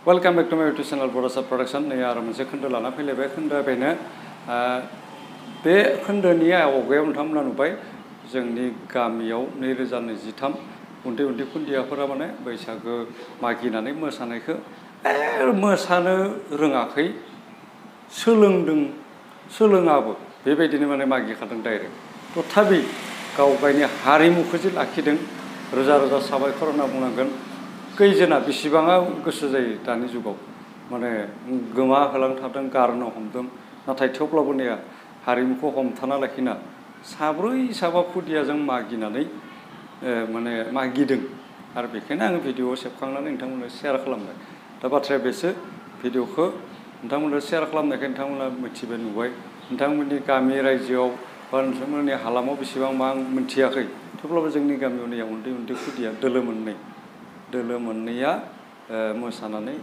welcome back to माय YouTube channel बड'सा production नै आरो मोनसे खोन्दो लाना फैलायबाय खोन्दोआ बेनो बे खोन्दोनि आवगायाव नोंथांमोना नुबाय जोंनि गामियाव 2023 उन्दै उन्दै खुदियाफोरा माने बैसागो मागिनानै मोसानायखौ मोसानो रोङाखै सोलोंदों सोलोङाबो बेबायदिनो माने मागिखादों डाइरेक्ट तथापि गाव गावनि हारिमुखौ जे लाखिदों रोजा रोजा साबायखर होनना बुंनांगोन खैजना बेसेबाङा गोसो जायो दानि जुगाव माने गोमाहोलांथारदों गारनो हमदों नाथाय थेवब्लाबो ने हारिमुखौ हमथाना लाखिना साब्रै साबा खुदियाजों मागिनानै माने मागिदों आरो बेखायनो आङो भिडिअ सेबखांनानै नोंथांमोननो शेयार खालामबाय दा बाथ्राया बेसो भिडिअखौ नोंथांमोननो शेयार खालामनायखाय नोंथांमोना मिथिबाय नुबाय नोंथांमोननि गामि रायजोआव बा नोंथांमोननि हालामाव बेसेबां मा आं मिथियाखै थेवब्लाबो जोंनि गामियाव नै उन्दै उन्दै खुदिया दोलो मोननैया मोसानानै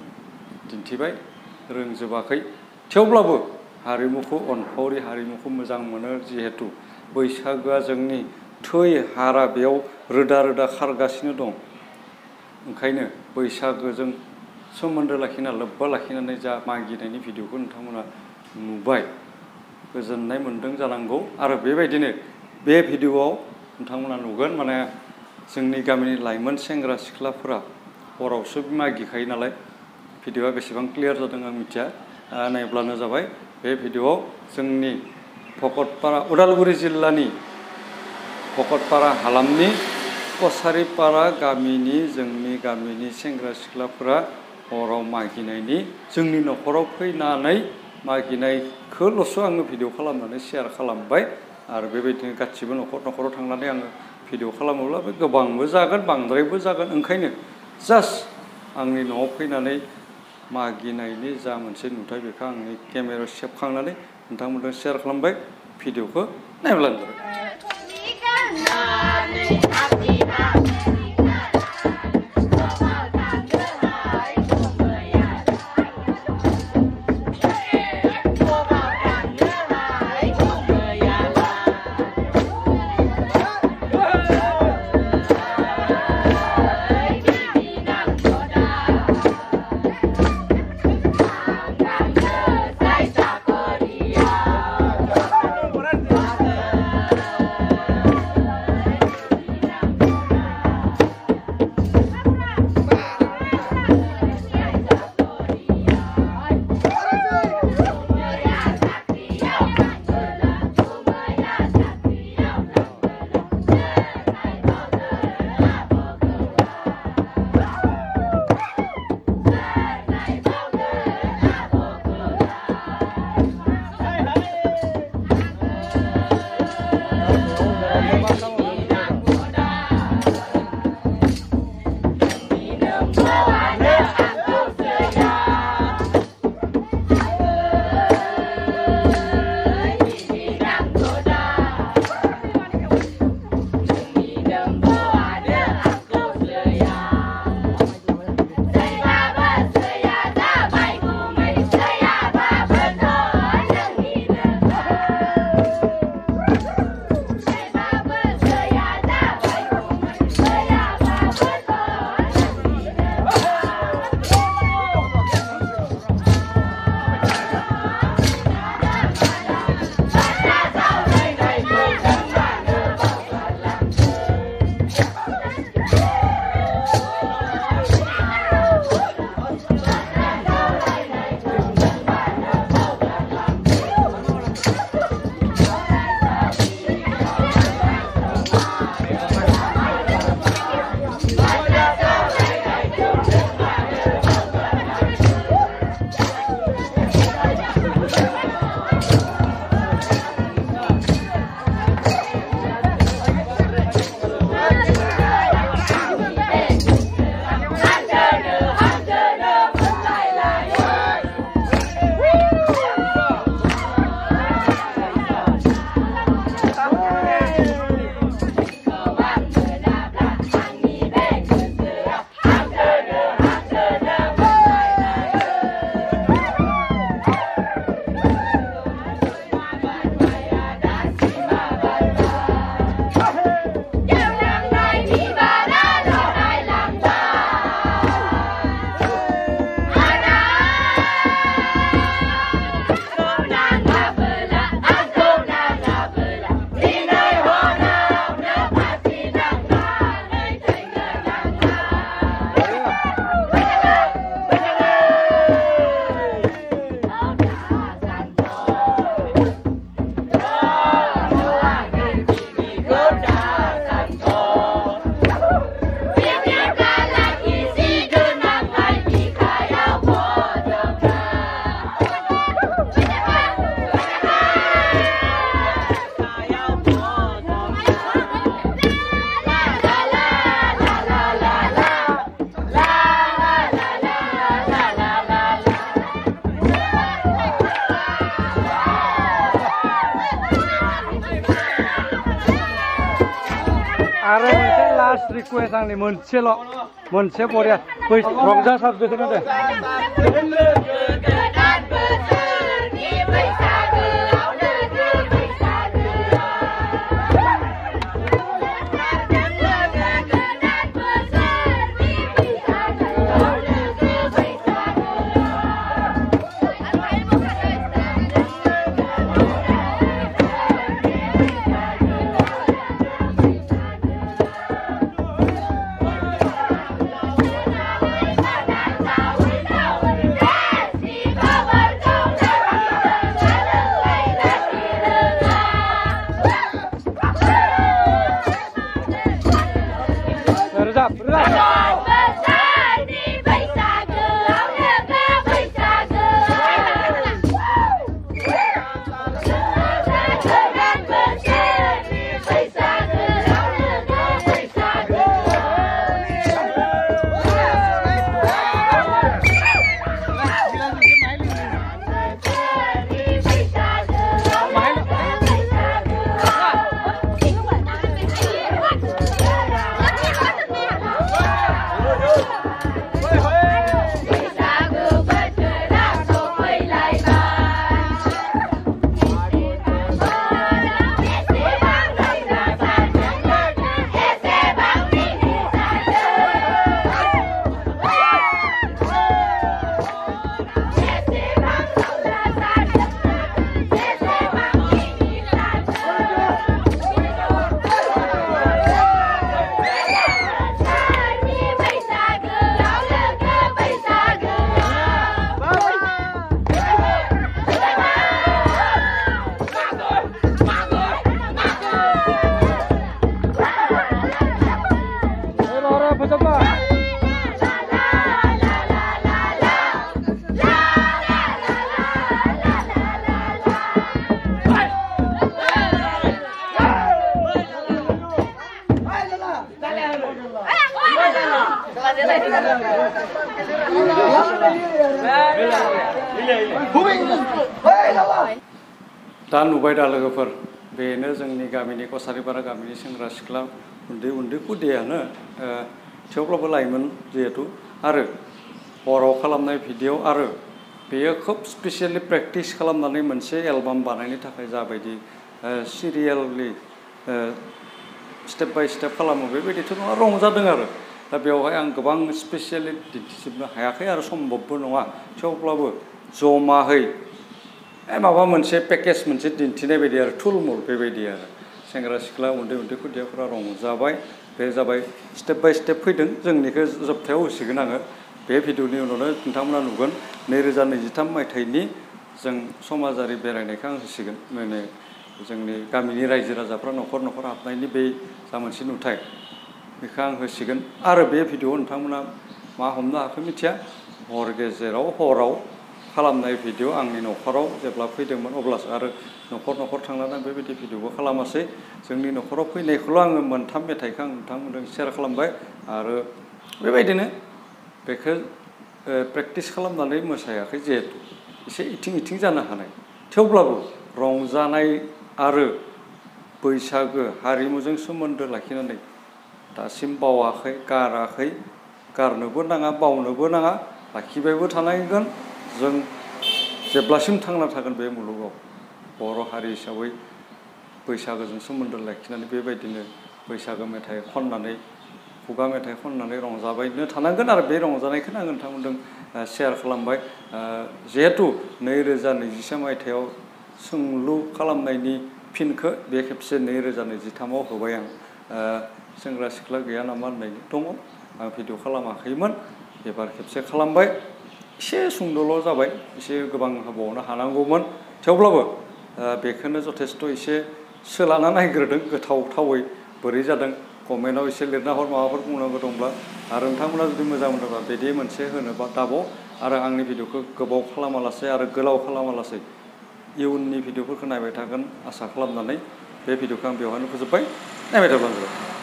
दिन्थिबाय रोंजोबाखै थेवब्लाबो हारिमुखौ अनफावरि हारिमुखौ मोजां मोनो जिहेतु बैसागोआ जोंनि थै हारा बेयाव रोदा रोदा खारगासिनो दं ओंखायनो बैसागोजों सोमोन्दो लाखिना लोब्बा लाखिनानै जा मागिनायनि भिडिअखौ नोंथांमोना नुबाय गोजोननाय मोन्दों जानांगौ आरो बेबायदिनो बे भिडिअआव नोंथांमोना नुगोन माने जोंनि गामिनि लाइमोन सेंग्रा सिख्लाफोरा हरावसो मागिखायो नालाय भिडिअआ बेसेबां क्लियार जादों आं मिथिया नायब्लानो जाबाय बे भिडिअआव जोंनि भकतपारा उदालगुरि जिल्लानि भकतपारा हालामनि कसारिपारा गामिनि जोंनि गामिनि सेंग्रा सिख्लाफोरा हराव मागिनायनि जोंनि न'खराव फैनानै मागिनायखौल'सो आङो भिडिअ खालामनानै शेयार खालामबाय आरो बेबायदिनो गासिबो न'खराव थांनानै आङो भिडिअ खालामोब्ला बे गोबांबो जागोन बांद्रायबो जागोन ओंखायनो जास्ट आंनि न'आव फैनानै मागिनायनि जा मोनसे नुथाय बेखौ आंनि केमेरायाव सेबखांनानै नोंथांमोनजों शेयार खालामबाय भिडिअखौ नायब्लानो जाबाय आरो मोनसे लास्ट रिक्वेस्ट आंनि मोनसे बरिया रंजासारदो खोनादों दा नुबाय दा लोगोफोर बेनो जोंनि गामिनि कसारिपारा गामिनि सेंग्रा सिख्ला उन्दै खुदियानो थेवब्लाबो लाइमोन जिहेतु आरो हराव खालामनाय भिडिअ आरो बेयो खोब स्पेसियेलि प्रेक्टिस खालामनानै मोनसे एलबाम बानायनो थाखाय जाबायदि सिरियेलि स्टेप बाय स्टेप खालामो बेबायदिथ' नङा रंजादों आरो दा बेवहाय आं गोबां स्पेसियेलि दिन्थिजोबनो हायाखै आरो सम्भबबो नङा थेवब्लाबो जमाहै माबा मोनसे पेकेज मोनसे दिन्थिनाय बायदि आरो थुलमुल बेबायदि आरो सेंग्रा सिख्ला उन्दै खुदियाफोरा रंजाबाय बे जाबाय स्टेप बाय स्टेप फैदों जोंनिखौ जोबथायाव होसिगोन आङो बे भिडिअनि उनावनो नोंथांमोना नुगोन 2023 मायथाइनि जों समाजारि बेरायनायखौ आं होसिगोन माने जोंनि गामिनि रायजो राजाफ्रा न'खर हाबनायनि बे जा मोनसे नुथाय बेखौ आं होसिगोन आरो बे भिडिअ नोंथांमोना मा हमनो हाखो मिथिया हर गेजेराव हराव खालामनाय भिडिअ आंनि न'खराव जेब्ला फैदोंमोन अब्लासो आरो न'खर थांनानै बेबायदि भिडिअबो खालामासै जोंनि न'खराव फैनायखौल' आङो मोनथाम मेथाइखौ आं नोंथांमोनजों शेयार खालामबाय आरो बेबायदिनो बेखौ प्रेक्टिस खालामनानै मोसायाखै जिहेतु एसे इथिं जानो हानाय थेवब्लाबो रंजानाय आरो बैसागो हारिमुजों सोमोन्दो लाखिनानै दासिम बावाखै गाराखै गारनोबो नाङा बावनोबो नाङा लाखिबायबो थानांगोन जों जेब्लासिम थांना थागोन बे मुलुगाव बर' हारि हिसाबै बैसागोजों सोमोन्दो लाखिनानै बेबायदिनो बैसागो मेथाइ खननानै खुगा मेथाइ खननानै रंजाबायनो थानांगोन आरो बे रंजानायखौनो आं नोंथांमोनजों शेयार खालामबाय जिहेतु 2023 मायथाइयाव सोंलु खालामनायनि फिनखौ बे खेबसे 2023आव होबाय आं सेंग्रा सिख्ला गैया नामा होननाय दङ आं भिडिअ खालामाखैमोन एबार खेबसे खालामबाय एसे सुंद'ल' जाबाय एसे गोबां होबावनो हानांगौमोन थेवब्लाबो बेखौनो जथेस्थ' एसे सोलाना नायग्रोदों गोथावै बोरै जादों कमेन्टआव एसे लिरना हर माबाफोर बुंनांगौ दंब्ला आरो नोंथांमोना जुदि मोजां मोनोबा बिदि मोनसे होनोबा दाबाव आरो आंनि भिडिअखौ गोबाव खालामालासै आरो गोलाव खालामालासै इयुननि भिडिअफोरखौ नायबाय थागोन आसा खालामनानै बे भिडिअखौ आं बेवहायनो फोजोबबाय नायबाय थाब्लानो जाबाय